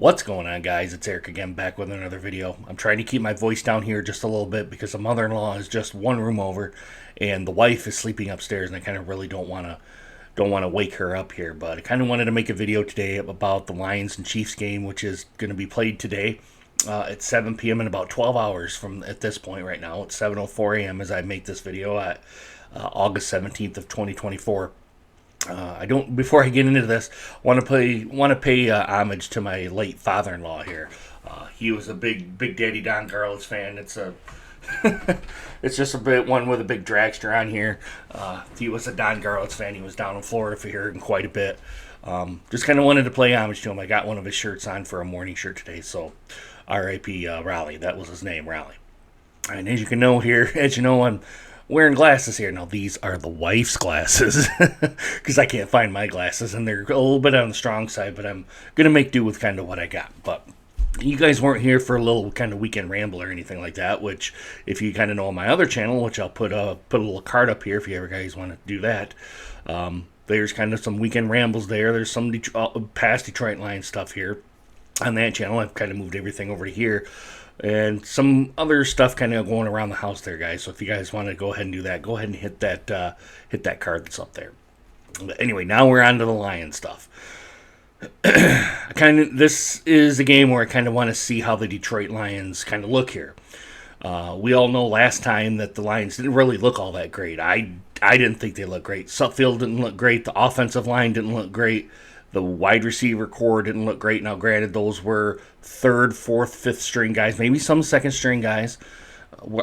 What's going on, guys? It's Eric again, back with another video. I'm trying to keep my voice down here just a little bit because the mother-in-law is just one room over and the wife is sleeping upstairs, and I kind of really don't want to wake her up here. But I kind of wanted to make a video today about the Lions and Chiefs game, which is going to be played today at 7 p.m. in about 12 hours from at this point right now. It's 7:04 a.m. as I make this video at August 17th of 2024. Before I get into this, want to pay homage to my late father-in-law here. He was a big Daddy Don Garlits fan. It's just a bit one with a big dragster on here. He was a Don Garlits fan. He was down in Florida for here quite a bit. Just kind of wanted to play homage to him. I got one of his shirts on for a morning shirt today. So, R.I.P. Raleigh. That was his name, Raleigh. And as you know, I'm wearing glasses here. Now, these are the wife's glasses because I can't find my glasses, and they're a little bit on the strong side, but I'm going to make do with kind of what I got. But you guys weren't here for a little kind of weekend ramble or anything like that, which if you kind of know on my other channel, which I'll put a little card up here if you ever guys want to do that. There's kind of some weekend rambles there. There's some past Detroit Lions stuff here on that channel. I've kind of moved everything over to here. And some other stuff kind of going around the house there, guys. So if you guys want to go ahead and do that, go ahead and hit that card that's up there. But anyway, now we're on to the Lions stuff. This is a game where I kind of want to see how the Detroit Lions kind of look here. We all know last time that the Lions didn't really look all that great. I didn't think they looked great. Sudfeld didn't look great. The offensive line didn't look great. The wide receiver core didn't look great. Now, granted, those were third, fourth, fifth string guys, maybe some second string guys.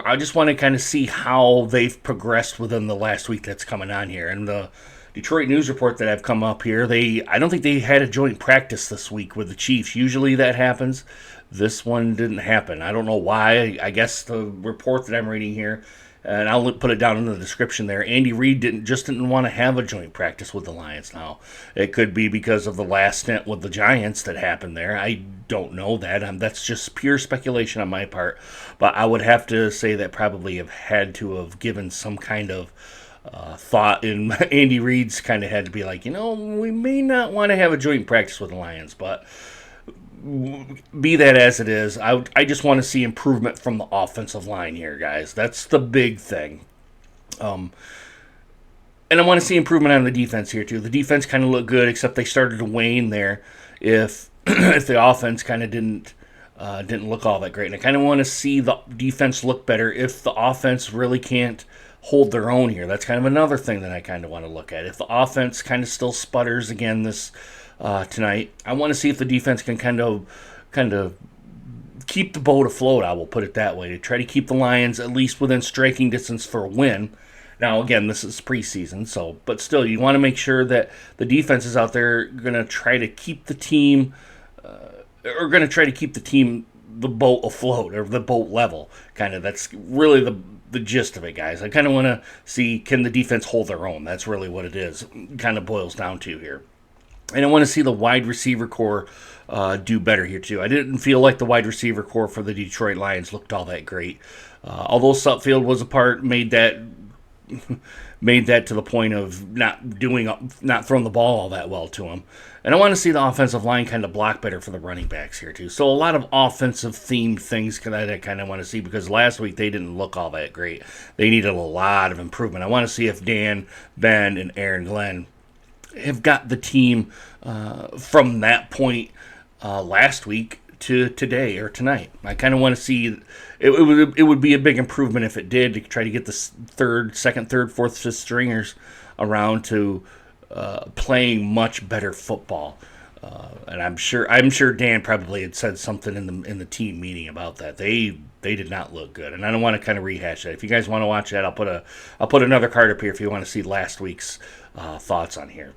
I just want to kind of see how they've progressed within the last week that's coming on here. And the Detroit News report that I've come up here, I don't think they had a joint practice this week with the Chiefs. Usually that happens. This one didn't happen. I don't know why. I guess the report that I'm reading here, and I'll put it down in the description there, Andy Reid didn't want to have a joint practice with the Lions now. It could be because of the last stint with the Giants that happened there. I don't know that. That's just pure speculation on my part. But I would have to say that probably have had to have given some kind of thought in Andy Reid's kind of had to be like, we may not want to have a joint practice with the Lions, but be that as it is, I just want to see improvement from the offensive line here, guys. That's the big thing. And I want to see improvement on the defense here, too. The defense kind of looked good, except they started to wane there if the offense kind of didn't look all that great. And I kind of want to see the defense look better if the offense really can't hold their own here. That's kind of another thing that I kind of want to look at. If the offense kind of still sputters again tonight, I want to see if the defense can kind of keep the boat afloat. I will put it that way, to try to keep the Lions at least within striking distance for a win. Now, again, this is preseason, but still, you want to make sure that the defense is out there going to try to keep the team, the boat afloat or the boat level. Kind of, that's really the gist of it, guys. I kind of want to see, can the defense hold their own? That's really what it is. Kind of boils down to here. And I want to see the wide receiver core do better here, too. I didn't feel like the wide receiver core for the Detroit Lions looked all that great. Although Sudfeld was a part, made that to the point of not throwing the ball all that well to him. And I want to see the offensive line kind of block better for the running backs here, too. So a lot of offensive-themed things that I kind of want to see, because last week they didn't look all that great. They needed a lot of improvement. I want to see if Dan, Ben, and Aaron Glenn have got the team from that point last week to today or tonight. I kind of want to see it would be a big improvement if it did, to try to get the second, third, fourth, fifth stringers around to playing much better football. And I'm sure Dan probably had said something in the team meeting about that. They did not look good, and I don't want to kind of rehash that. If you guys want to watch that, I'll put another card up here if you want to see last week's thoughts on here.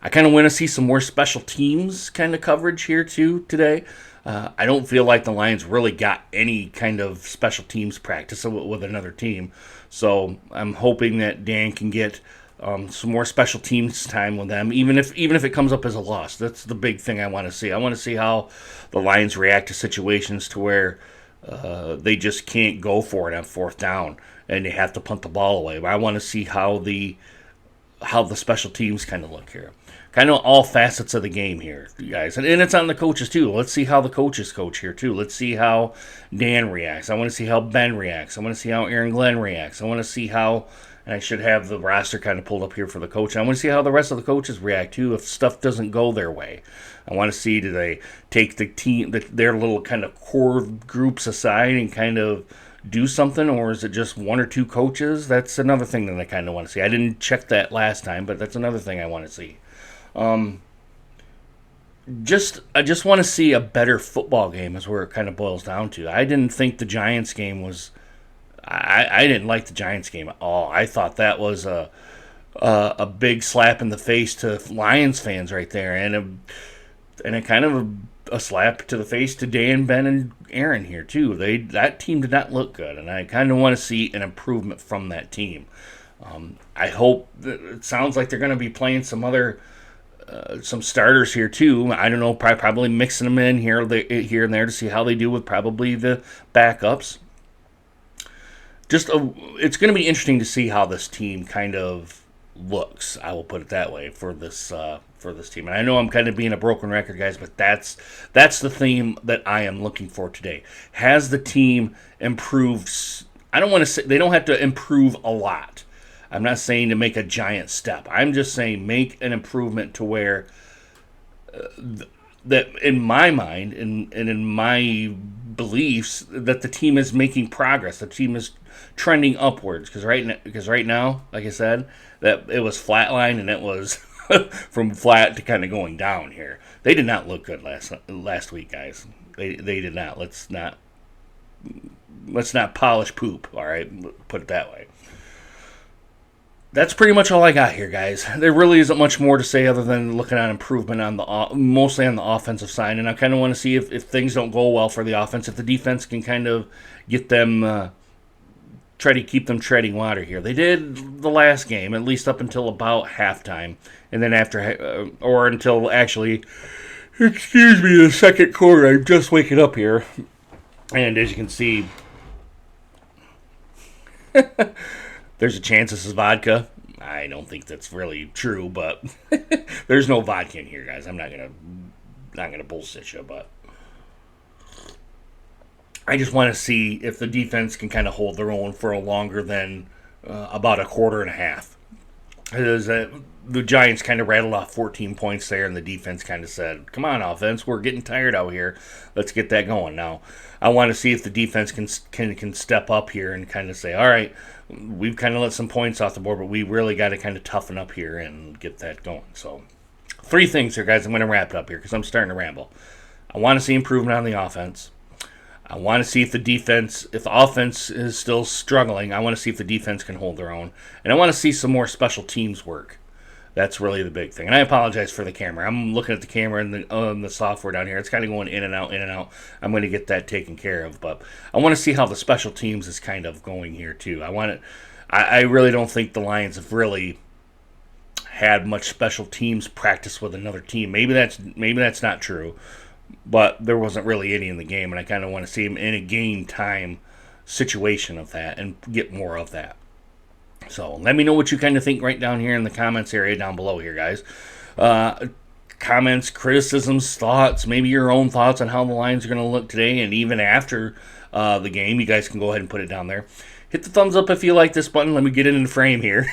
I kind of want to see some more special teams kind of coverage here too today. I don't feel like the Lions really got any kind of special teams practice with another team, so I'm hoping that Dan can get some more special teams time with them, even if it comes up as a loss. That's the big thing I want to see. I want to see how the Lions react to situations to where they just can't go for it on fourth down and they have to punt the ball away. But I want to see how the special teams kind of look here. kind of all facets of the game here, you guys. And it's on the coaches, too. Let's see how the coaches coach here, too. Let's see how Dan reacts. I want to see how Ben reacts. I want to see how Aaron Glenn reacts. I want to see how, and I should have the roster kind of pulled up here for the coach. I want to see how the rest of the coaches react, too, if stuff doesn't go their way. I want to see, do they take the team, their little kind of core groups aside and kind of do something, or is it just one or two coaches? That's another thing that I kind of want to see. I didn't check that last time, but that's another thing I want to see. I just want to see a better football game is where it kind of boils down to. I didn't think the Giants game was. I didn't like the Giants game at all. I thought that was a big slap in the face to Lions fans right there, and a kind of a slap to the face to Dan, Ben, and Aaron here too. That team did not look good, and I kind of want to see an improvement from that team. I hope it sounds like they're going to be playing some other. Some starters here too. I don't know, probably mixing them in here and there to see how they do with probably the backups. It's going to be interesting to see how this team kind of looks. I will put it that way for this team. And I know I'm kind of being a broken record, guys, but that's the theme that I am looking for today. Has the team improved? I don't want to say they don't have to improve a lot. I'm not saying to make a giant step. I'm just saying make an improvement to where that in my mind and in my beliefs that the team is making progress. The team is trending upwards because right now, like I said, that it was flatline and it was from flat to kind of going down here. They did not look good last week, guys. They did not. Let's not polish poop. All right, put it that way. That's pretty much all I got here, guys. There really isn't much more to say other than looking at improvement on mostly on the offensive side. And I kind of want to see if things don't go well for the offense, if the defense can kind of get them, try to keep them treading water here. They did the last game, at least up until about halftime. And then after, or until actually, excuse me, the second quarter. I'm just waking up here. And as you can see, there's a chance this is vodka. I don't think that's really true, but there's no vodka in here, guys. I'm not gonna bullshit you, but I just want to see if the defense can kind of hold their own for a longer than about a quarter and a half. The Giants kind of rattled off 14 points there, and the defense kind of said, "Come on, offense, we're getting tired out here. Let's get that going." Now, I want to see if the defense can step up here and kind of say, "All right, we've kind of let some points off the board, but we really got to kind of toughen up here and get that going." So, 3 things here, guys. I'm going to wrap it up here because I'm starting to ramble. I want to see improvement on the offense. I want to see if the offense is still struggling, I want to see if the defense can hold their own. And I want to see some more special teams work. That's really the big thing. And I apologize for the camera. I'm looking at the camera and the software down here. It's kind of going in and out, in and out. I'm going to get that taken care of. But I want to see how the special teams is kind of going here, too. I really don't think the Lions have really had much special teams practice with another team. Maybe that's not true. But there wasn't really any in the game, and I kind of want to see him in a game time situation of that and get more of that. So let me know what you kind of think right down here in the comments area down below here, guys. Comments, criticisms, thoughts, maybe your own thoughts on how the Lions are going to look today, and even after the game, you guys can go ahead and put it down there. Hit the thumbs up if you like this button. Let me get it in the frame here.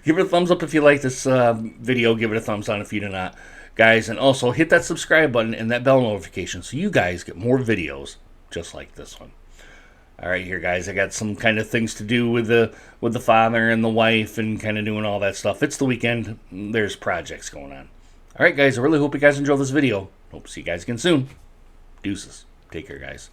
Give it a thumbs up if you like this video. Give it a thumbs down if you do not. Guys, and also hit that subscribe button and that bell notification so you guys get more videos just like this one. All right, here, guys, I got some kind of things to do with the father and the wife and kind of doing all that stuff. It's the weekend. There's projects going on. All right, guys, I really hope you guys enjoy this video. Hope to see you guys again soon. Deuces. Take care, guys.